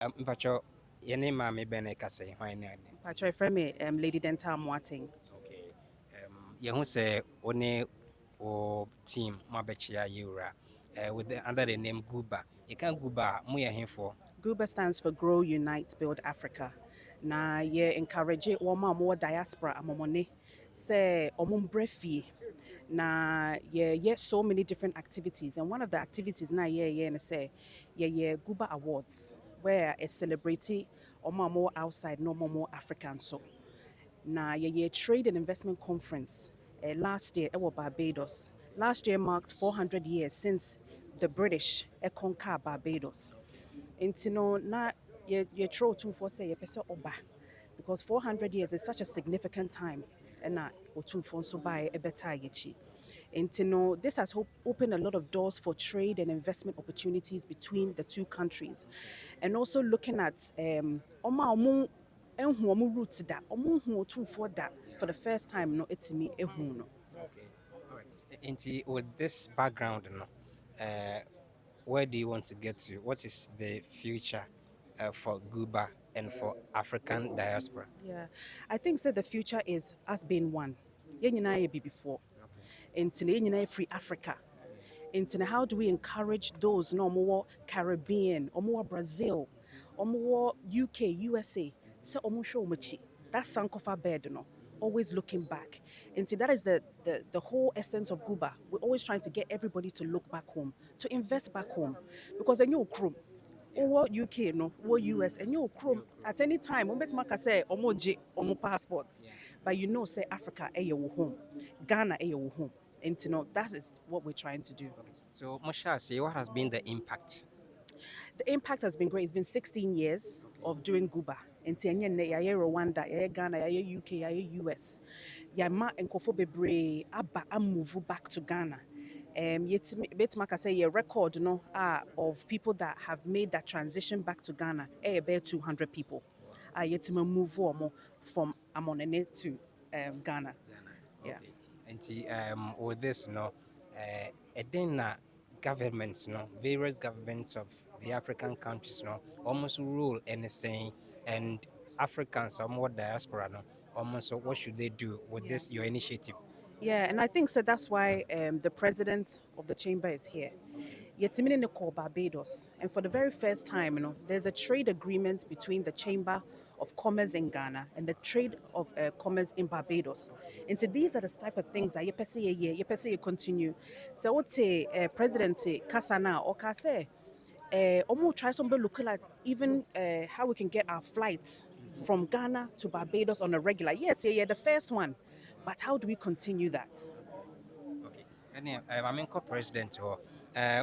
Mpacho, your name may be Kase, why not? Patrick Frame, Lady Dental Moating. Okay. You say one or team Mabechia Yura with under the name GUBA. You can GUBA, Muya him for. GUBA stands for Grow, Unite, Build Africa. Na ye encourage woma more diaspora amomone say brefi na ye so many different activities, and one of the activities na ye na say ye GUBA Awards, where a celebrity more outside no more African so na ye trade and investment conference last year at Barbados. Last year marked 400 years since the British conquered Barbados. Nti no na ye throw Otumfuo say ye pese oba because 400 years is such a significant time and na Otumfuo so buy a better yechi. Nti no this has opened a lot of doors for trade and investment opportunities between the two countries, and also looking at omo ehu omo roots da omo hu Otumfuo da for the first time no etimi ehu no. Okay. All right. With this background, where do you want to get to? What is the future for GUBA and for African diaspora? Yeah, I think that the future is us being one. Yɛn nyinaa yɛ before. Nti na yɛn nyinaa free Africa. Nti na how do we encourage those no more Caribbean, more Brazil, more UK, USA, sɛ ɔmo hwɛ ɔmo akyi. That sankofa bed no, always looking back. Nti that is the whole essence of GUBA. We're always trying to get everybody to look back home, to invest back home, because then you chrome. Or UK no, or US, and you chrome at any time. Umbet maka say omo omo passports, but you know say Africa your home, Ghana your home, and you know that is what we're trying to do. So, Mosha, say what has been the impact? The impact has been great. It's been 16 years of doing GUBA. Nti enye ne yaye Rwanda, yaye Ghana, yaye UK, yaye US. Yama enkofo bebre aba move back to Ghana. Yet betimaka say your record no of people that have made that transition back to Ghana. About 200 people. Yet move from Amonene to Ghana. Ghana. Yeah. Okay. With this, then governments, various governments of the African countries, almost rule anything, and Africans are more diaspora, almost. So what should they do with Yeah. this your initiative? Yeah, and I think so that's why the president of the chamber is here. Yetimini call Barbados, and for the very first time, there's a trade agreement between the Chamber of Commerce in Ghana and the Trade of Commerce in Barbados. And so these are the type of things that you continue. So what President Kasana or Kase, Omo try somebody looking at even how we can get our flights from Ghana to Barbados on a regular. Yes, the first one, but how do we continue that? Okay. And I mean, co-president, or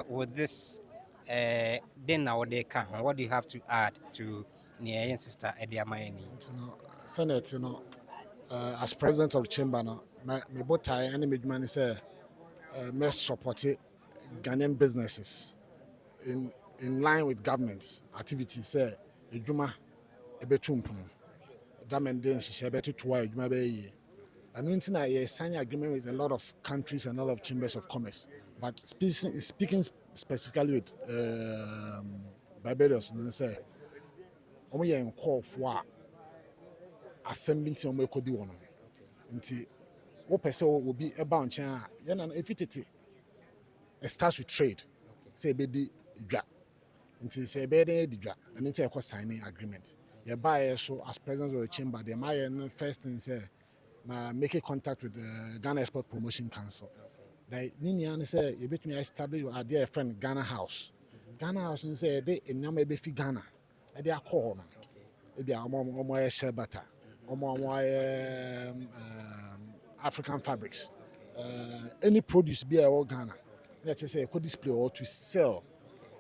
with this, then now they can. What do you have to add to Nia sister Eddie Amayeni? Senate, as president of the chamber, no, my botai and my man say, may support Ghanaian businesses in line with government activities. Say, Ejuma, ebetumpu, government didn't share better to why Ejuma be. And until I sign agreement with a lot of countries and a lot of chambers of commerce, but speaking specifically with Barbados, and say, we are in call for assembling to make a deal. Nti wopɛ sɛ obi ɛba nkyɛn a yɛna no ɛfi tete it starts with trade sɛ ɛbɛdi dwa nti sɛ ɛbɛyɛ dɛn adi dwa ɛno nti ɛkɔ signing agreement yɛbaeɛ so as president of the chamber deɛ mayɛ no first thing sɛ na make a contact with the Ghana Export Promotion Council na ne nyinaa ne sɛ yɛbɛtumi establish adeɛ a yɛfrɛ no Ghana House Ghana House no sɛ yɛde nneɛma ɛbɛfi Ghana ɛde akɔ hɔ no ebi a ɔmo ayɛ shea butter ɔmo ayɛ African fabrics. Any produce be a Ghana. Let's say could display or to sell.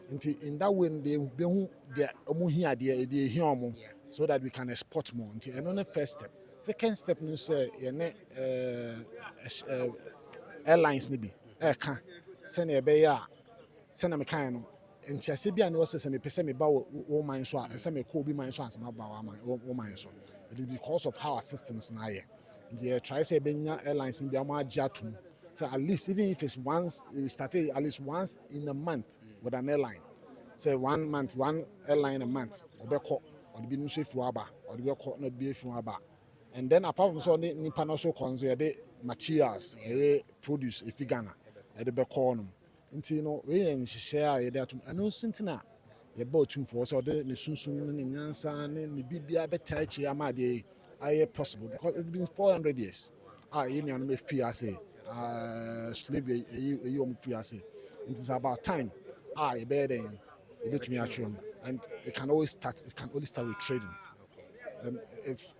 In that way, they be their here so that we can export more. And on the first step. Second step, you say airlines maybe. Can send a bear, send a mechanic. And Chasibia and also me person me bow mine so and some cool be mine so and some about mine so. It is because of how our systems now. The try say Benya Airlines in the Jatum. So at least even if it's once we started at least once in a month with an airline. say 1 month, one airline a month, or the business if waba, or the call not be if waba. And then apart from so nipa no so consider the materials, produce if Ghana, at the back corner. Nti no we and share a that and no sintina ye bought him for so the sunsun ne nyansa ne bibia beta chi ama de aye possible because it's been 400 years. Ah, you know me fear say slavery you fear say. It is about time. Ah, you better than you bet me at and it can only start with trading. It's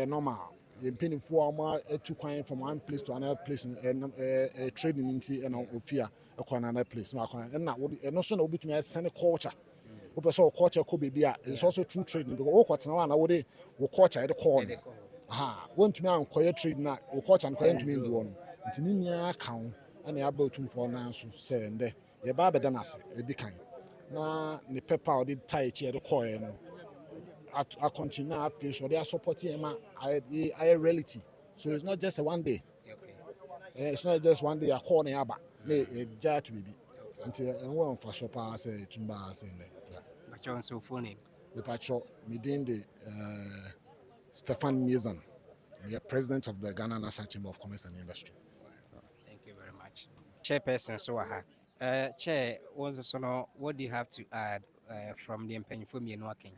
normal. The penny for two coin from one place to another place and trading into and fear another place. And now and also no between send culture. Open so culture could be it's also true trading because all what's now and would culture at the corner. Aha, want to me and quiet trade na culture and quiet to me one. It's in your account and you're about to for now say and there. Your barber done us a decline. Na the pepper or the tie chair the coin. I continue to feel so they are supporting him I reality. So it's not just a one day. It's not just one day I call the abba. A jar to be. Until one for shopper say Tumba saying that. But you're also phone name. The patrol within the Stefan Mizan, the president of the Ghana National Chamber of Commerce and Industry. Thank you very much. Chairperson Soaha. Chair, also know what do you have to add from the Empenny for me and working?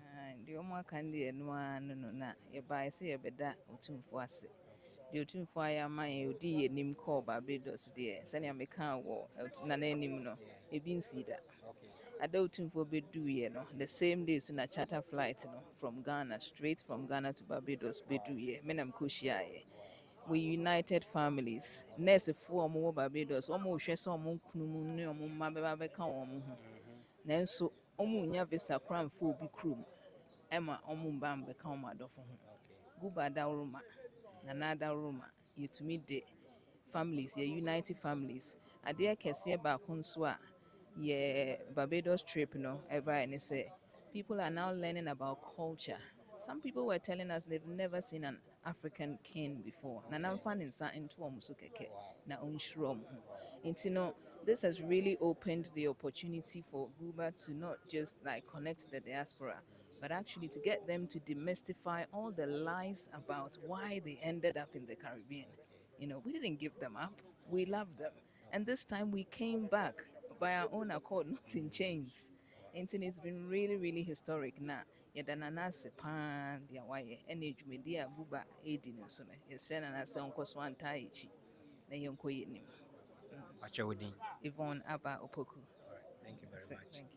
The Oma Candy and one no na yɛbae sɛ yɛbɛda Otumfuo ase. Deɛ Otumfuo ayɛ ama yɛn odi yɛnim kɔɔ Barbados deɛ sɛnea mekaa wɔ nana anim no ebi nsi da. Ada Otumfuo bɛduiɛ no the same day so na charter flight no from Ghana straight from Ghana to Barbados bɛduiɛ me na mekɔhyiaeɛ. We united families. Nurse for ɔmo wɔ Barbados ɔmo hwɛ sɛ ɔmo kunumu ne ɔmo mma bɛba bɛka wɔn ho. Nanso ɔmo nya visa koraa mfa obi kurom. Emma Omumba mbɛka wɔn adɔfo ho. GUBA Dauruma, Nana Dauruma, yɛtumi de families, yɛ unite families. Adeɛ kɛseɛ baako nso a yɛ Barbados trip no ɛbaeɛ ne sɛ people are now learning about culture. Some people were telling us they've never seen an African king before. Nana mfa ne nsa nto wɔn so kɛkɛ na ɔnhyira wɔn ho. Nti no, this has really opened the opportunity for GUBA to not just like connect the diaspora, but actually to get them to demystify all the lies about why they ended up in the Caribbean. You know, we didn't give them up. We love them. And this time we came back by our own accord, not in chains. And it's been really, really historic. Now, yɛdanana ase paa deɛ wayɛ ɛna dwumadi a GUBA ɛdi no so no yɛsrɛ nana sɛ ɔnkɔ so antaa akyi na yɛnkɔ yɛnim. What's your wedding? Yvonne Abba Opoku. Thank you very much. Thank you.